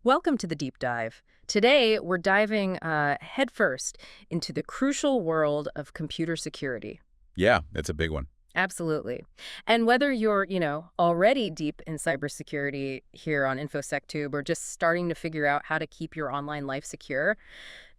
Welcome to the deep dive. Today, we're diving headfirst into the crucial world of computer security. Yeah, it's a big one. Absolutely. And whether you're, already deep in cybersecurity here on InfoSecTube or just starting to figure out how to keep your online life secure,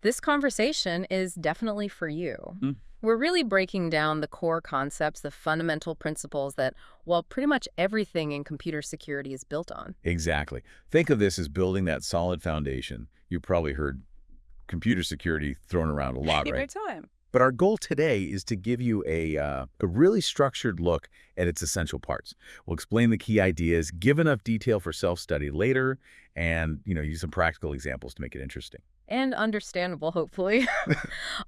this conversation is definitely for you. We're really breaking down the core concepts, the fundamental principles that, well, pretty much everything in computer security is built on. Exactly. Think of this as building that solid foundation. You probably heard computer security thrown around a lot, right? Every time. But our goal today is to give you a really structured look at its essential parts. We'll explain the key ideas, give enough detail for self-study later, and use some practical examples to make it interesting. And understandable, hopefully.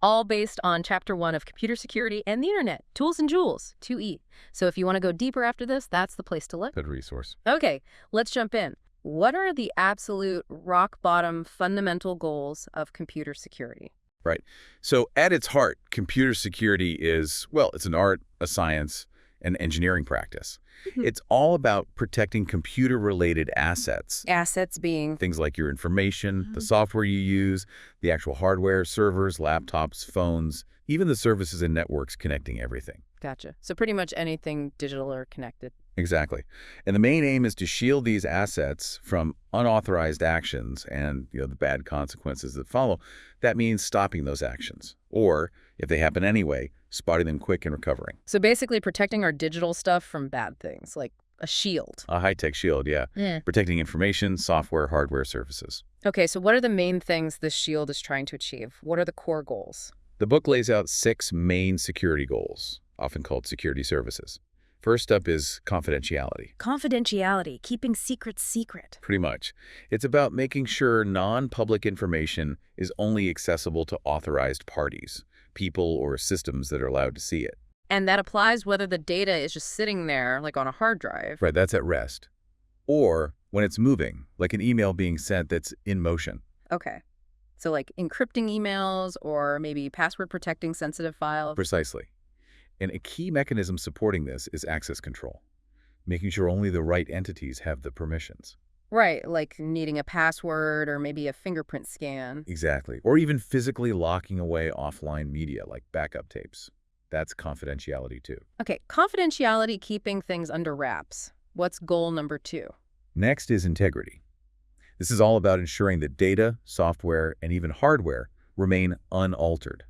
All based on Chapter 1 of Computer Security and the Internet, Tools and Jewels, 2E. So if you want to go deeper after this, that's the place to look. Good resource. Okay, let's jump in. What are the absolute rock-bottom fundamental goals of computer security? Right. So at its heart, computer security is, well, it's an art, a science, an engineering practice. It's all about protecting computer-related assets. Assets being? Things like your information, the software you use, the actual hardware, servers, laptops, phones, even the services and networks connecting everything. Gotcha. So pretty much anything digital or connected. Exactly. And the main aim is to shield these assets from unauthorized actions and the bad consequences that follow. That means stopping those actions. Or, if they happen anyway, spotting them quick and recovering. So basically protecting our digital stuff from bad things, like a shield. A high-tech shield, yeah. Protecting information, software, hardware, services. Okay, so what are the main things this shield is trying to achieve? What are the core goals? The book lays out 6 main security goals, often called security services. First up is confidentiality. Confidentiality, keeping secrets secret. Pretty much. It's about making sure non-public information is only accessible to authorized parties, people or systems that are allowed to see it. And that applies whether the data is just sitting there, like on a hard drive. Right, that's at rest. Or when it's moving, like an email being sent that's in motion. Okay. So like encrypting emails or maybe password protecting sensitive files. Precisely. And a key mechanism supporting this is access control, making sure only the right entities have the permissions. Right, like needing a password or maybe a fingerprint scan. Exactly. Or even physically locking away offline media like backup tapes. That's confidentiality too. Okay, confidentiality, keeping things under wraps. What's goal number 2? Next is integrity. This is all about ensuring that data, software, and even hardware remain unaltered.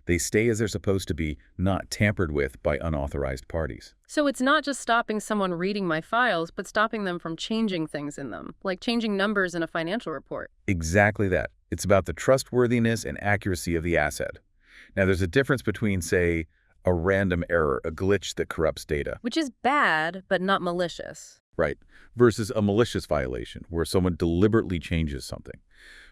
They stay as they're supposed to be, not tampered with by unauthorized parties. So it's not just stopping someone reading my files, but stopping them from changing things in them, like changing numbers in a financial report. Exactly that. It's about the trustworthiness and accuracy of the asset. Now, there's a difference between, say, a random error, a glitch that corrupts data. Which is bad, but not malicious. Right. Versus a malicious violation, where someone deliberately changes something.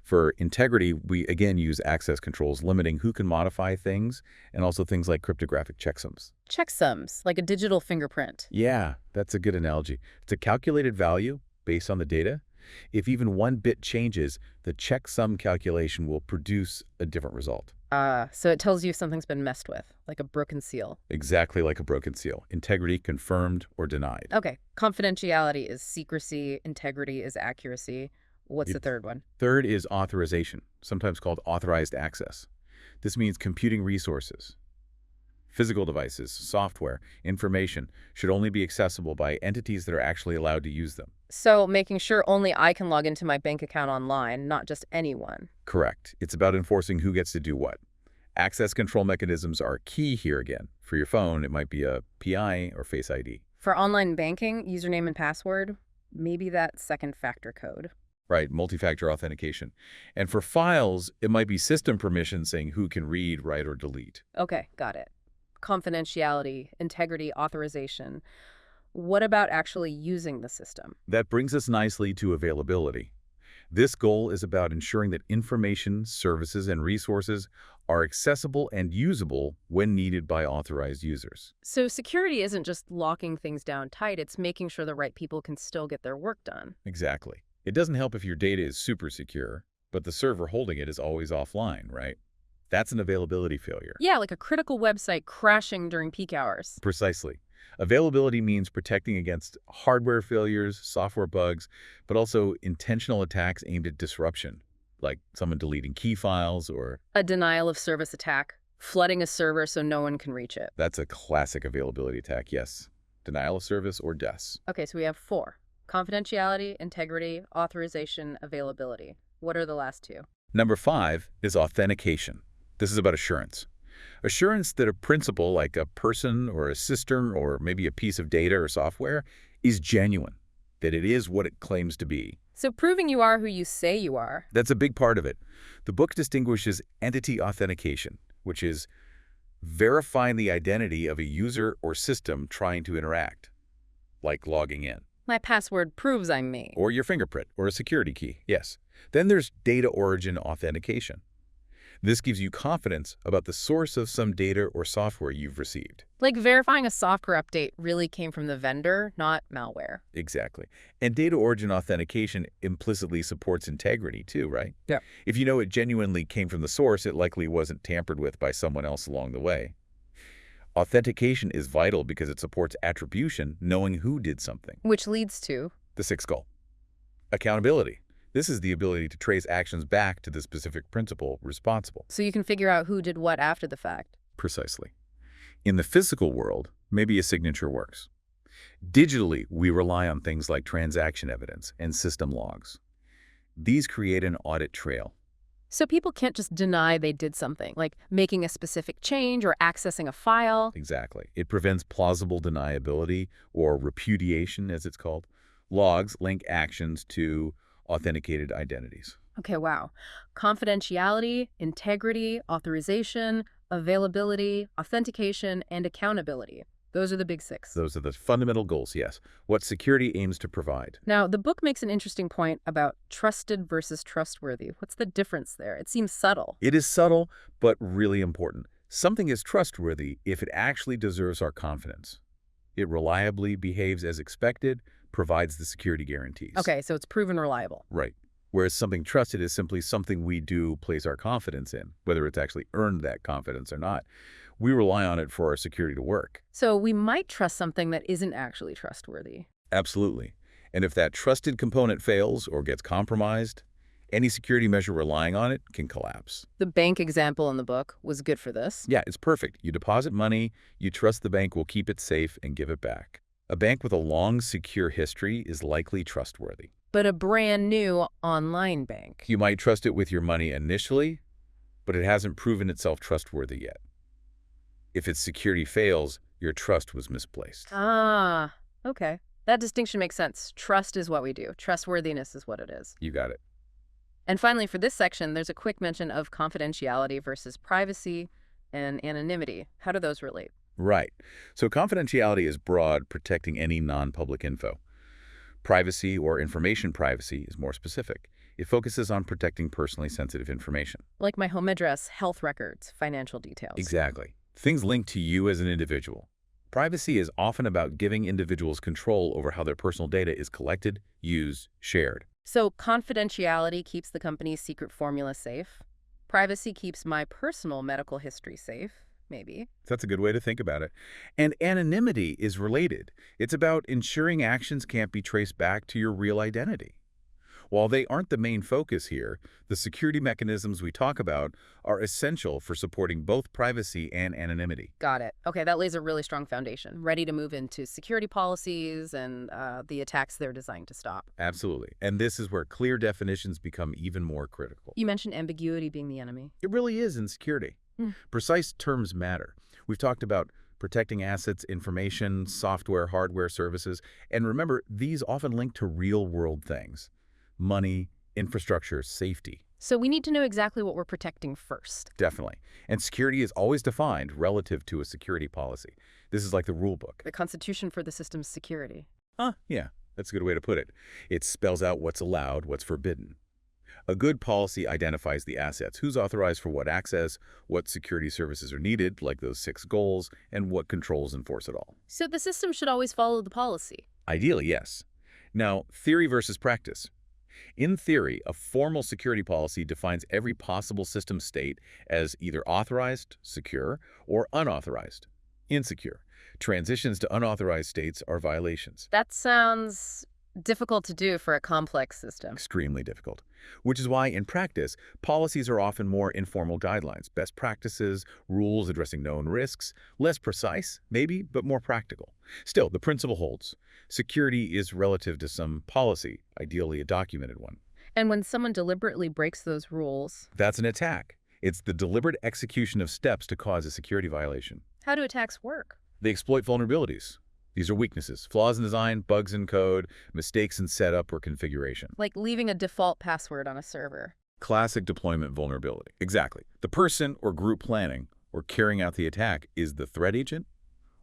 For integrity, we again use access controls limiting who can modify things and also things like cryptographic checksums. Checksums, like a digital fingerprint. Yeah, that's a good analogy. It's a calculated value based on the data. If even one bit changes, the checksum calculation will produce a different result. So it tells you something's been messed with, like a broken seal. Exactly like a broken seal. Integrity confirmed or denied. Okay, confidentiality is secrecy, integrity is accuracy. What's the third one? Third is authorization, sometimes called authorized access. This means computing resources. Physical devices, software, information should only be accessible by entities that are actually allowed to use them. So making sure only I can log into my bank account online, not just anyone. Correct. It's about enforcing who gets to do what. Access control mechanisms are key here again. For your phone, it might be a PI or Face ID. For online banking, username and password, maybe that second factor code. Right, multi-factor authentication. And for files, it might be system permission saying who can read, write, or delete. Okay, got it. Confidentiality, integrity, authorization. What about actually using the system? That brings us nicely to availability. This goal is about ensuring that information, services, and resources are accessible and usable when needed by authorized users. So security isn't just locking things down tight, it's making sure the right people can still get their work done. Exactly. It doesn't help if your data is super secure, but the server holding it is always offline, right? That's an availability failure. Yeah, like a critical website crashing during peak hours. Precisely. Availability means protecting against hardware failures, software bugs, but also intentional attacks aimed at disruption, like someone deleting key files or... A denial of service attack, flooding a server so no one can reach it. That's a classic availability attack, yes. Denial of service or DES. Okay, so we have 4. Confidentiality, integrity, authorization, availability. What are the last 2? Number 5 is authentication. This is about assurance. Assurance that a principal, like a person or a system or maybe a piece of data or software, is genuine, that it is what it claims to be. So proving you are who you say you are. That's a big part of it. The book distinguishes entity authentication, which is verifying the identity of a user or system trying to interact, like logging in. My password proves I'm me. Or your fingerprint, or a security key, yes. Then there's data origin authentication. This gives you confidence about the source of some data or software you've received. Like verifying a software update really came from the vendor, not malware. Exactly. And data origin authentication implicitly supports integrity too, right? Yeah. If you know it genuinely came from the source, it likely wasn't tampered with by someone else along the way. Authentication is vital because it supports attribution, knowing who did something. Which leads to? The 6th goal. Accountability. This is the ability to trace actions back to the specific principal responsible. So you can figure out who did what after the fact. Precisely. In the physical world, maybe a signature works. Digitally, we rely on things like transaction evidence and system logs. These create an audit trail. So people can't just deny they did something, like making a specific change or accessing a file. Exactly. It prevents plausible deniability, or repudiation, as it's called. Logs link actions to authenticated identities. Okay, wow. Confidentiality, integrity, authorization, availability, authentication, and accountability. Those are the big 6. Those are the fundamental goals, yes. What security aims to provide. Now, the book makes an interesting point about trusted versus trustworthy. What's the difference there? It seems subtle. It is subtle, but really important. Something is trustworthy if it actually deserves our confidence. It reliably behaves as expected, provides the security guarantees. Okay, so it's proven reliable. Right. Whereas something trusted is simply something we do place our confidence in, whether it's actually earned that confidence or not. We rely on it for our security to work. So we might trust something that isn't actually trustworthy. Absolutely. And if that trusted component fails or gets compromised, any security measure relying on it can collapse. The bank example in the book was good for this. Yeah, it's perfect. You deposit money, you trust the bank will keep it safe and give it back. A bank with a long, secure history is likely trustworthy. But a brand new online bank. You might trust it with your money initially, but it hasn't proven itself trustworthy yet. If its security fails, your trust was misplaced. Ah, okay. That distinction makes sense. Trust is what we do. Trustworthiness is what it is. You got it. And finally, for this section, there's a quick mention of confidentiality versus privacy and anonymity. How do those relate? Right. So confidentiality is broad, protecting any non-public info. Privacy or information privacy is more specific. It focuses on protecting personally sensitive information. Like my home address, health records, financial details. Exactly. Things linked to you as an individual. Privacy is often about giving individuals control over how their personal data is collected, used, shared. So confidentiality keeps the company's secret formula safe. Privacy keeps my personal medical history safe. Maybe. That's a good way to think about it. And anonymity is related. It's about ensuring actions can't be traced back to your real identity. While they aren't the main focus here, the security mechanisms we talk about are essential for supporting both privacy and anonymity. Got it. Okay, that lays a really strong foundation, ready to move into security policies and the attacks they're designed to stop. Absolutely. And this is where clear definitions become even more critical. You mentioned ambiguity being the enemy. It really is in security. Precise terms matter. We've talked about protecting assets, information, software, hardware, services. And remember, these often link to real-world things. Money, infrastructure, safety. So we need to know exactly what we're protecting first. Definitely. And security is always defined relative to a security policy. This is like the rule book. The constitution for the system's security. Yeah, that's a good way to put it. It spells out what's allowed, what's forbidden. A good policy identifies the assets, who's authorized for what access, what security services are needed, like those 6 goals, and what controls enforce it all. So the system should always follow the policy. Ideally, yes. Now, theory versus practice. In theory, a formal security policy defines every possible system state as either authorized, secure, or unauthorized, insecure. Transitions to unauthorized states are violations. That sounds difficult to do for a complex system. Extremely difficult. Which is why, in practice, policies are often more informal guidelines, best practices, rules addressing known risks, less precise, maybe, but more practical. Still, the principle holds. Security is relative to some policy, ideally a documented one. And when someone deliberately breaks those rules, That's an attack. It's the deliberate execution of steps to cause a security violation. how do attacks work? They exploit vulnerabilities. These are weaknesses, flaws in design, bugs in code, mistakes in setup or configuration. Like leaving a default password on a server. Classic deployment vulnerability. Exactly. The person or group planning or carrying out the attack is the threat agent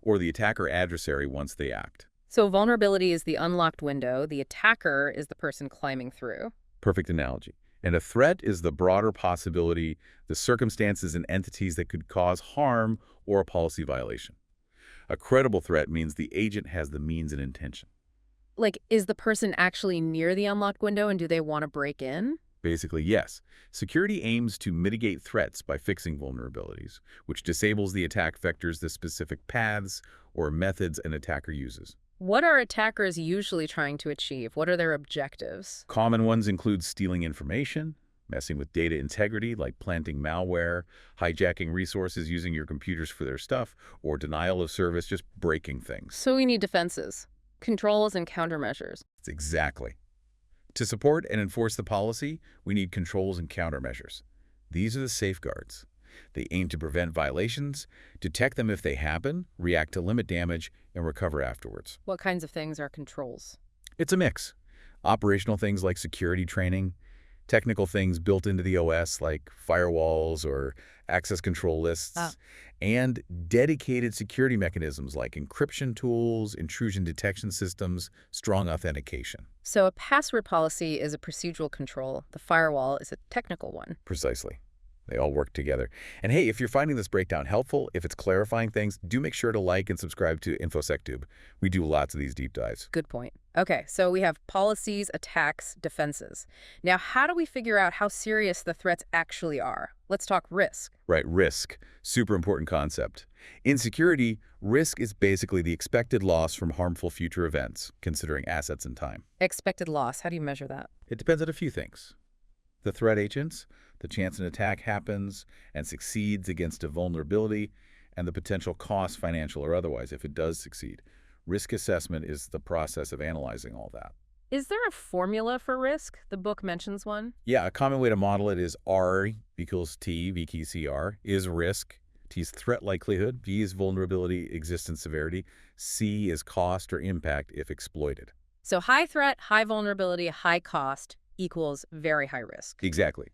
or the attacker adversary once they act. So vulnerability is the unlocked window. The attacker is the person climbing through. Perfect analogy. And a threat is the broader possibility, the circumstances and entities that could cause harm or a policy violation. A credible threat means the agent has the means and intention. Like, is the person actually near the unlocked window and do they want to break in? Basically, yes. Security aims to mitigate threats by fixing vulnerabilities, which disables the attack vectors, the specific paths or methods an attacker uses. What are attackers usually trying to achieve? What are their objectives? Common ones include stealing information, messing with data integrity like planting malware, hijacking resources using your computers for their stuff, or denial of service, just breaking things. So we need defenses, controls, and countermeasures. Exactly. To support and enforce the policy, we need controls and countermeasures. These are the safeguards. They aim to prevent violations, detect them if they happen, react to limit damage, and recover afterwards. What kinds of things are controls? It's a mix. Operational things like security training, technical things built into the OS like firewalls or access control lists, and dedicated security mechanisms like encryption tools, intrusion detection systems, strong authentication. So a password policy is a procedural control. The firewall is a technical one. Precisely. They all work together. And hey, if you're finding this breakdown helpful, if it's clarifying things, do make sure to like and subscribe to InfoSecTube. We do lots of these deep dives. Good point. Okay, so we have policies, attacks, defenses. Now, how do we figure out how serious the threats actually are? Let's talk risk. Right, risk. Super important concept. In security, risk is basically the expected loss from harmful future events, considering assets and time. Expected loss, how do you measure that? It depends on a few things. The threat agents, the chance an attack happens and succeeds against a vulnerability, and the potential cost, financial or otherwise, if it does succeed. Risk assessment is the process of analyzing all that. Is there a formula for risk? The book mentions one. Yeah, a common way to model it is R equals T, V key CR, is risk. T is threat likelihood, V is vulnerability, existence, severity, C is cost or impact if exploited. So high threat, high vulnerability, high cost equals very high risk. Exactly.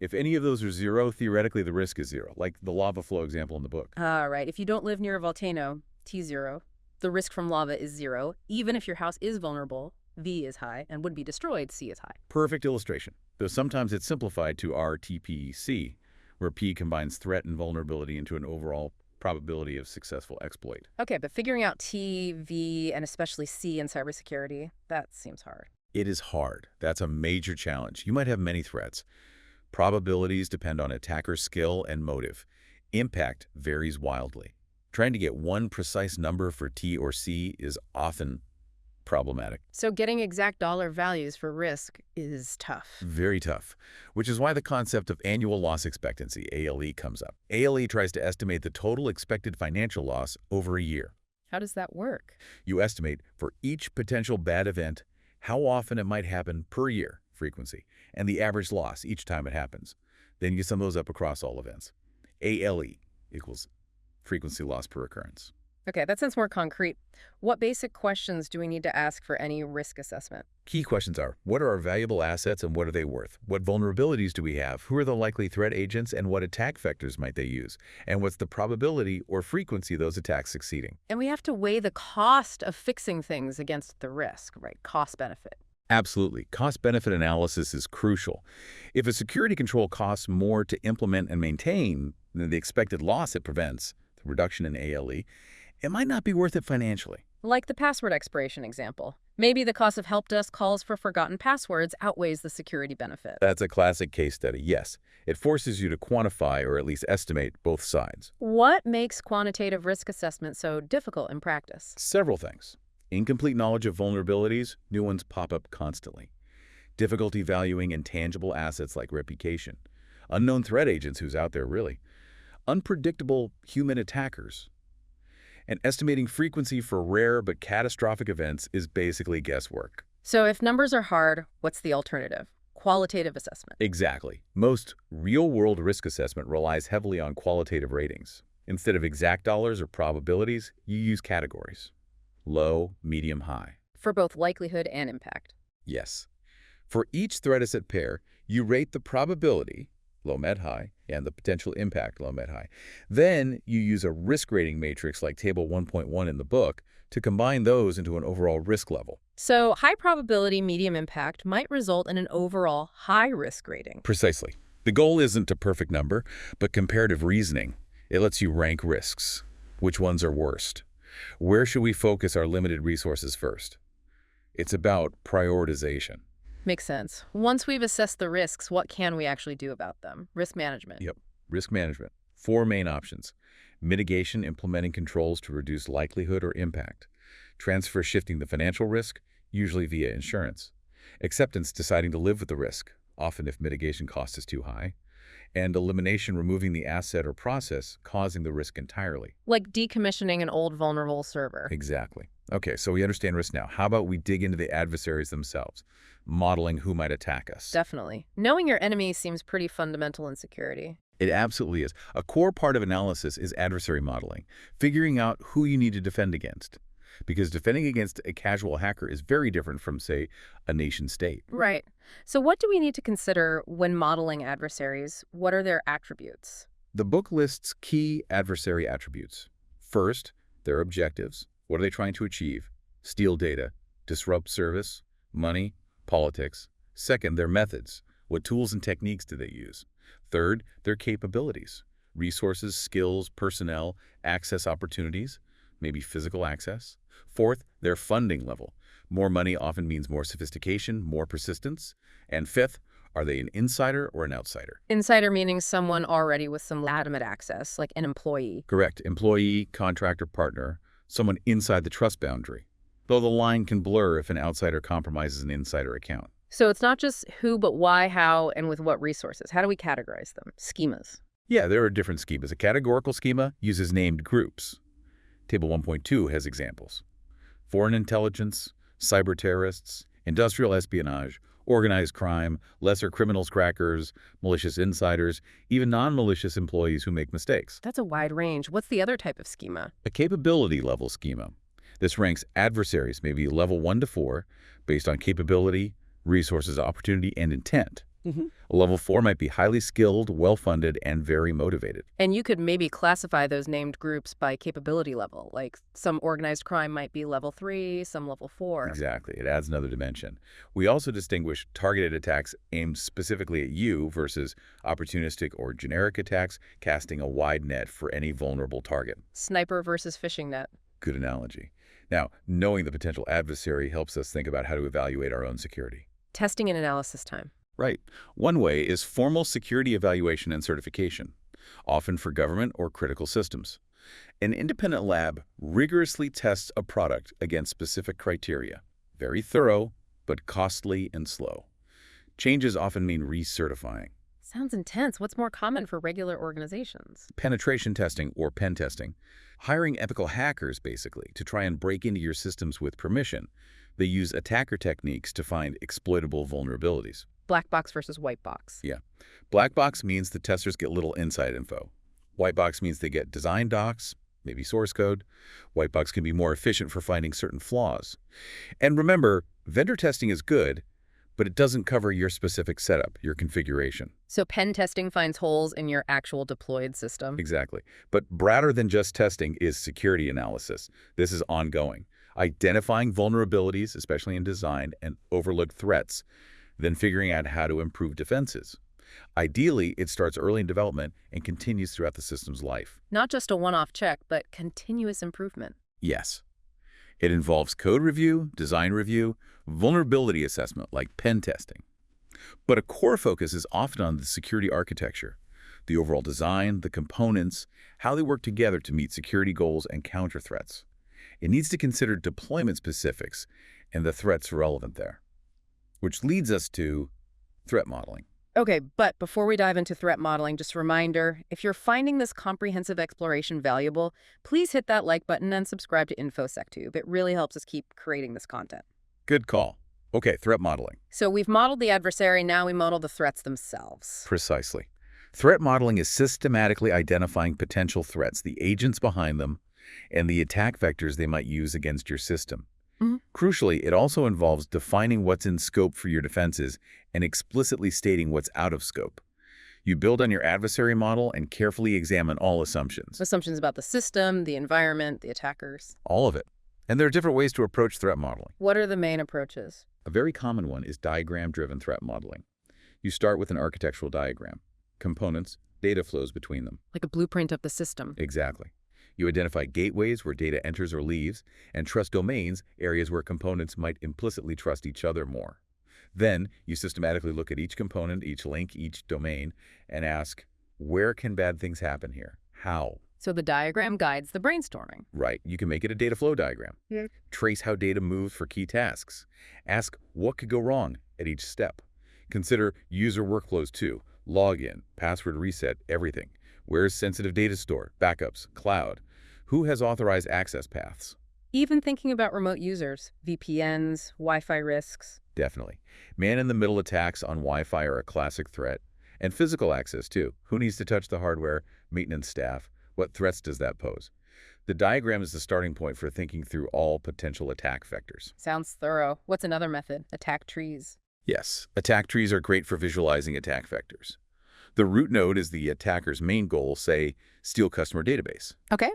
If any of those are zero, theoretically the risk is zero, like the lava flow example in the book. Right. If you don't live near a volcano, T0, the risk from lava is zero. Even if your house is vulnerable, V is high, and would be destroyed, C is high. Perfect illustration, though sometimes it's simplified to RTPC, where P combines threat and vulnerability into an overall probability of successful exploit. Okay, but figuring out T, V, and especially C in cybersecurity, that seems hard. It is hard. That's a major challenge. You might have many threats. Probabilities depend on attacker skill and motive. Impact varies wildly. Trying to get one precise number for T or C is often problematic. So getting exact dollar values for risk is tough. Very tough, which is why the concept of annual loss expectancy, ALE, comes up. ALE tries to estimate the total expected financial loss over a year. How does that work? You estimate for each potential bad event how often it might happen per year, frequency, and the average loss each time it happens. Then you sum those up across all events. ALE equals frequency loss per occurrence. Okay, that sounds more concrete. What basic questions do we need to ask for any risk assessment? Key questions are, what are our valuable assets and what are they worth? What vulnerabilities do we have? Who are the likely threat agents and what attack vectors might they use? And what's the probability or frequency of those attacks succeeding? And we have to weigh the cost of fixing things against the risk, right? Cost benefit. Absolutely. Cost-benefit analysis is crucial. If a security control costs more to implement and maintain than the expected loss it prevents, the reduction in ALE, it might not be worth it financially. Like the password expiration example. Maybe the cost of help desk calls for forgotten passwords outweighs the security benefit. That's a classic case study, yes. It forces you to quantify or at least estimate both sides. What makes quantitative risk assessment so difficult in practice? Several things. Incomplete knowledge of vulnerabilities, new ones pop up constantly. Difficulty valuing intangible assets like reputation. Unknown threat agents who's out there really. Unpredictable human attackers. And estimating frequency for rare but catastrophic events is basically guesswork. So if numbers are hard, what's the alternative? Qualitative assessment. Exactly. Most real-world risk assessment relies heavily on qualitative ratings. Instead of exact dollars or probabilities, you use categories. Low, medium, high. For both likelihood and impact. Yes. For each threat asset pair, you rate the probability, low, med, high, and the potential impact, low, med, high. Then you use a risk rating matrix like Table 1.1 in the book to combine those into an overall risk level. So high probability, medium impact might result in an overall high risk rating. Precisely. The goal isn't a perfect number, but comparative reasoning. It lets you rank risks. Which ones are worst? Where should we focus our limited resources first? It's about prioritization. Makes sense. Once we've assessed the risks, what can we actually do about them? Risk management. Yep. Risk management. 4 main options. Mitigation, implementing controls to reduce likelihood or impact. Transfer, shifting the financial risk, usually via insurance. Acceptance, deciding to live with the risk, often if mitigation cost is too high. And elimination, removing the asset or process causing the risk entirely. Like decommissioning an old vulnerable server. Exactly. Okay, so we understand risk now. How about we dig into the adversaries themselves, modeling who might attack us? Definitely. Knowing your enemy seems pretty fundamental in security. It absolutely is. A core part of analysis is adversary modeling, figuring out who you need to defend against. Because defending against a casual hacker is very different from, say, a nation state. Right. So what do we need to consider when modeling adversaries? What are their attributes? The book lists key adversary attributes. First, their objectives. What are they trying to achieve? Steal data, disrupt service, money, politics. Second, their methods. What tools and techniques do they use? Third, their capabilities. Resources, skills, personnel, access opportunities, maybe physical access. Fourth, their funding level. More money often means more sophistication, more persistence. And fifth, are they an insider or an outsider? Insider meaning someone already with some legitimate access, like an employee. Correct. Employee, contractor, partner, someone inside the trust boundary. Though the line can blur if an outsider compromises an insider account. So it's not just who, but why, how, and with what resources. How do we categorize them? Schemas. Yeah, there are different schemas. A categorical schema uses named groups. Table 1.2 has examples. Foreign intelligence, cyber terrorists, industrial espionage, organized crime, lesser criminals crackers, malicious insiders, even non-malicious employees who make mistakes. That's a wide range. What's the other type of schema? A capability level schema. This ranks adversaries, maybe level 1 to 4, based on capability, resources, opportunity, and intent. A level 4 might be highly skilled, well-funded, and very motivated. And you could maybe classify those named groups by capability level, like some organized crime might be level 3, some level 4. Exactly. It adds another dimension. We also distinguish targeted attacks aimed specifically at you versus opportunistic or generic attacks, casting a wide net for any vulnerable target. Sniper versus fishing net. Good analogy. Now, knowing the potential adversary helps us think about how to evaluate our own security. Testing and analysis time. Right. One way is formal security evaluation and certification, often for government or critical systems. An independent lab rigorously tests a product against specific criteria. Very thorough, but costly and slow. Changes often mean recertifying. Sounds intense. What's more common for regular organizations? Penetration testing or pen testing. Hiring ethical hackers, basically, to try and break into your systems with permission. They use attacker techniques to find exploitable vulnerabilities. Black box versus white box. Yeah. Black box means the testers get little inside info. White box means they get design docs, maybe source code. White box can be more efficient for finding certain flaws. And remember, vendor testing is good, but it doesn't cover your specific setup, your configuration. So pen testing finds holes in your actual deployed system. Exactly. But broader than just testing is security analysis. This is ongoing. Identifying vulnerabilities, especially in design, and overlooked threats, then figuring out how to improve defenses. Ideally, it starts early in development and continues throughout the system's life. Not just a one-off check, but continuous improvement. Yes. It involves code review, design review, vulnerability assessment like pen testing. But a core focus is often on the security architecture, the overall design, the components, how they work together to meet security goals and counter threats. It needs to consider deployment specifics and the threats relevant there. Which leads us to threat modeling. Okay, but before we dive into threat modeling, just a reminder, if you're finding this comprehensive exploration valuable, please hit that like button and subscribe to InfoSecTube. It really helps us keep creating this content. Good call. Okay, threat modeling. So we've modeled the adversary, now we model the threats themselves. Precisely. Threat modeling is systematically identifying potential threats, the agents behind them, and the attack vectors they might use against your system. Crucially, it also involves defining what's in scope for your defenses and explicitly stating what's out of scope. You build on your adversary model and carefully examine all assumptions. Assumptions about the system, the environment, the attackers. All of it. And there are different ways to approach threat modeling. What are the main approaches? A very common one is diagram-driven threat modeling. You start with an architectural diagram, components, data flows between them. Like a blueprint of the system. Exactly. You identify gateways where data enters or leaves, and trust domains, areas where components might implicitly trust each other more. Then, you systematically look at each component, each link, each domain, and ask, where can bad things happen here? How? So the diagram guides the brainstorming. Right. You can make it a data flow diagram. Trace how data moves for key tasks. Ask what could go wrong at each step. Consider user workflows too. Login, password reset, everything. Where's sensitive data stored? Backups, cloud. Who has authorized access paths? Even thinking about remote users, VPNs, Wi-Fi risks. Definitely. Man-in-the-middle attacks on Wi-Fi are a classic threat. And physical access too. Who needs to touch the hardware? Maintenance staff. What threats does that pose? The diagram is the starting point for thinking through all potential attack vectors. Sounds thorough. What's another method? Attack trees. Yes, attack trees are great for visualizing attack vectors. The root node is the attacker's main goal, say, steal customer database. Okay.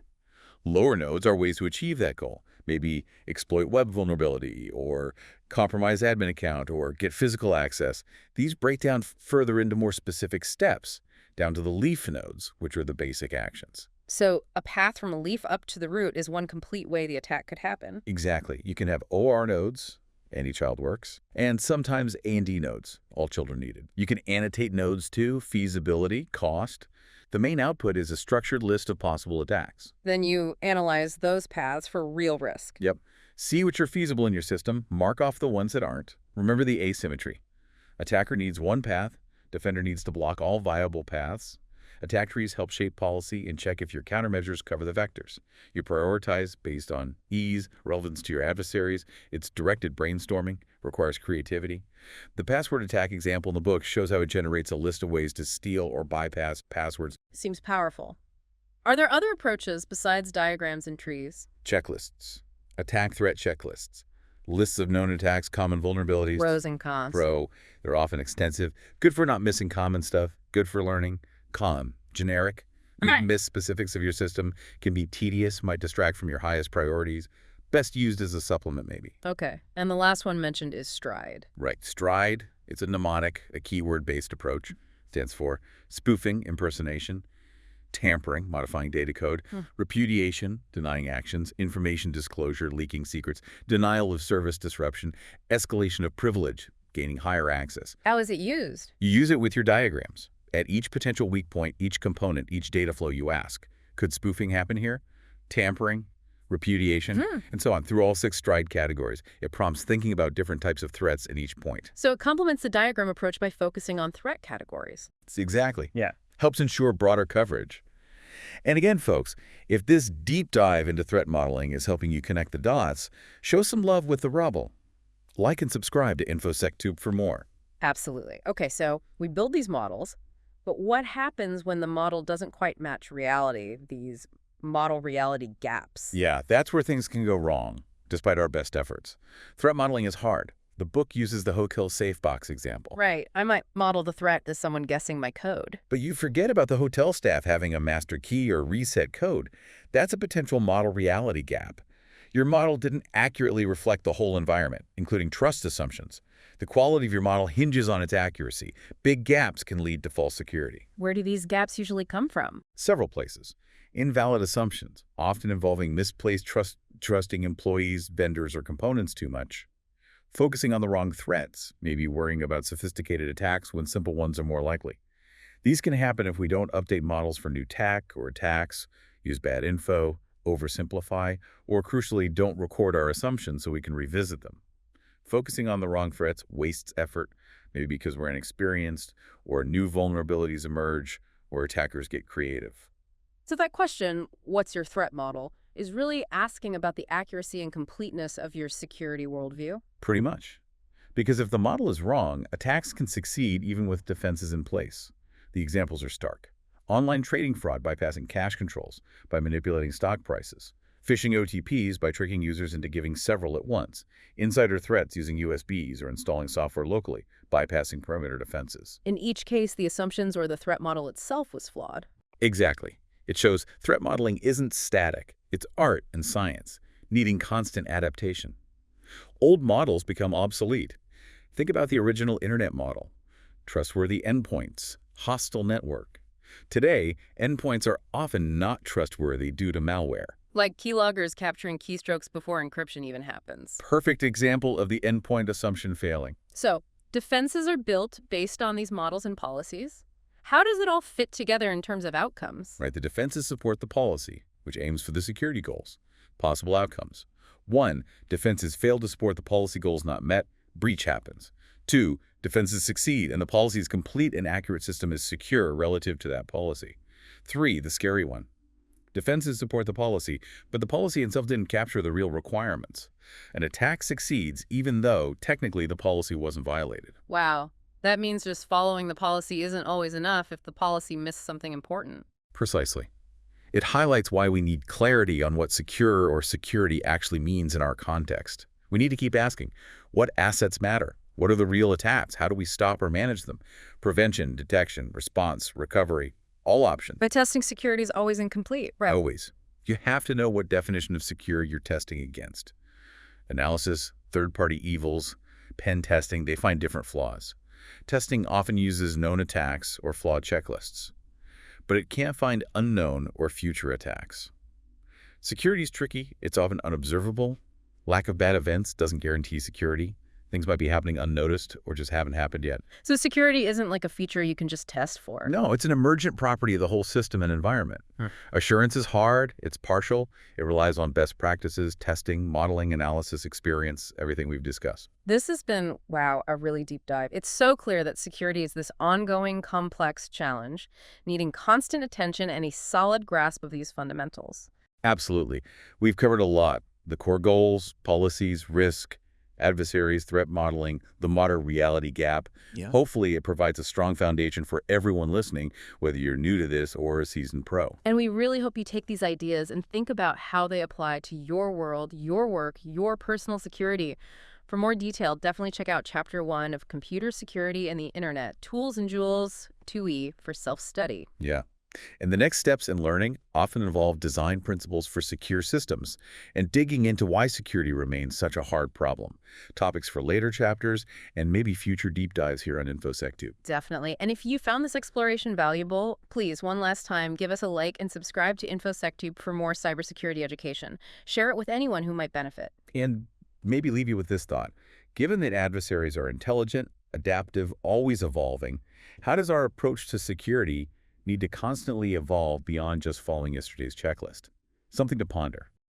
Lower nodes are ways to achieve that goal. Maybe exploit web vulnerability, or compromise admin account, or get physical access. These break down further into more specific steps, down to the leaf nodes, which are the basic actions. So a path from a leaf up to the root is one complete way the attack could happen. Exactly. You can have OR nodes, any child works, and sometimes A&D nodes, all children needed. You can annotate nodes too, feasibility, cost. The main output is a structured list of possible attacks. Then you analyze those paths for real risk. Yep. See which are feasible in your system, mark off the ones that aren't. Remember the asymmetry. Attacker needs one path, defender needs to block all viable paths. Attack trees help shape policy and check if your countermeasures cover the vectors. You prioritize based on ease, relevance to your adversaries. It's directed brainstorming, requires creativity. The password attack example in the book shows how it generates a list of ways to steal or bypass passwords. Seems powerful. Are there other approaches besides diagrams and trees? Checklists. Attack threat checklists. Lists of known attacks, common vulnerabilities. Pros and cons. They're often extensive. Good for not missing common stuff. Good for learning. Con. Generic. You miss specifics of your system. Can be tedious. Might distract from your highest priorities. Best used as a supplement, maybe. Okay. And the last one mentioned is stride. Right. Stride. It's a mnemonic, a keyword-based approach. Stands for spoofing, impersonation. Tampering, modifying data code. Repudiation, denying actions. Information disclosure, leaking secrets. Denial of service disruption. Escalation of privilege, gaining higher access. How is it used? You use it with your diagrams. At each potential weak point, each component, each data flow, you ask, could spoofing happen here? Tampering, repudiation, and so on, through all 6 stride categories. It prompts thinking about different types of threats at each point. So it complements the diagram approach by focusing on threat categories. Exactly. Yeah. Helps ensure broader coverage. And again, folks, if this deep dive into threat modeling is helping you connect the dots, show some love with the rubble. Like and subscribe to InfoSecTube for more. Absolutely. Okay, so we build these models, but what happens when the model doesn't quite match reality, these model reality gaps? Yeah, that's where things can go wrong, despite our best efforts. Threat modeling is hard. The book uses the hotel safe box example. Right. I might model the threat as someone guessing my code. But you forget about the hotel staff having a master key or reset code. That's a potential model reality gap. Your model didn't accurately reflect the whole environment, including trust assumptions. The quality of your model hinges on its accuracy. Big gaps can lead to false security. Where do these gaps usually come from? Several places. Invalid assumptions, often involving misplaced trust trusting employees, vendors, or components too much. Focusing on the wrong threats, maybe worrying about sophisticated attacks when simple ones are more likely. These can happen if we don't update models for new tech or attacks, use bad info, oversimplify, or crucially don't record our assumptions so we can revisit them. Focusing on the wrong threats wastes effort, maybe because we're inexperienced, or new vulnerabilities emerge, or attackers get creative. So that question, what's your threat model, is really asking about the accuracy and completeness of your security worldview? Pretty much. Because if the model is wrong, attacks can succeed even with defenses in place. The examples are stark. Online trading fraud bypassing cash controls by manipulating stock prices. Phishing OTPs by tricking users into giving several at once. Insider threats using USBs or installing software locally, bypassing perimeter defenses. In each case, the assumptions or the threat model itself was flawed. Exactly. It shows threat modeling isn't static. It's art and science, needing constant adaptation. Old models become obsolete. Think about the original internet model. Trustworthy endpoints, hostile network. Today, endpoints are often not trustworthy due to malware. Like keyloggers capturing keystrokes before encryption even happens. Perfect example of the endpoint assumption failing. So, defenses are built based on these models and policies. How does it all fit together in terms of outcomes? Right, the defenses support the policy, which aims for the security goals. Possible outcomes. 1. Defenses fail to support the policy goals not met, breach happens. 2. Defenses succeed and the policy's complete and accurate system is secure relative to that policy. 3. The scary one. Defenses support the policy, but the policy itself didn't capture the real requirements. An attack succeeds even though technically the policy wasn't violated. Wow. That means just following the policy isn't always enough if the policy missed something important. Precisely. It highlights why we need clarity on what secure or security actually means in our context. We need to keep asking, what assets matter? What are the real attacks? How do we stop or manage them? Prevention, detection, response, recovery, all options. But testing security is always incomplete, right? Always. You have to know what definition of secure you're testing against. Analysis, third-party evils, pen testing, they find different flaws. Testing often uses known attacks or flawed checklists, but it can't find unknown or future attacks. Security is tricky. It's often unobservable. Lack of bad events doesn't guarantee security. Things might be happening unnoticed or just haven't happened yet. So security isn't like a feature you can just test for. No, it's an emergent property of the whole system and environment. Assurance is hard, it's partial, it relies on best practices, testing, modeling, analysis, experience, everything we've discussed. This has been, wow, a really deep dive. It's so clear that security is this ongoing, complex challenge, needing constant attention and a solid grasp of these fundamentals. Absolutely. We've covered a lot. The core goals, policies, risk, adversaries, threat modeling, the modern reality gap. Yeah. Hopefully it provides a strong foundation for everyone listening, whether you're new to this or a seasoned pro. And we really hope you take these ideas and think about how they apply to your world, your work, your personal security. For more detail, definitely check out Chapter 1 of Computer Security and the Internet, Tools and Jewels 2E for self-study. Yeah. And the next steps in learning often involve design principles for secure systems and digging into why security remains such a hard problem. Topics for later chapters and maybe future deep dives here on InfoSecTube. Definitely. And if you found this exploration valuable, please, one last time, give us a like and subscribe to InfoSecTube for more cybersecurity education. Share it with anyone who might benefit. And maybe leave you with this thought. Given that adversaries are intelligent, adaptive, always evolving, how does our approach to security need to constantly evolve beyond just following yesterday's checklist? Something to ponder.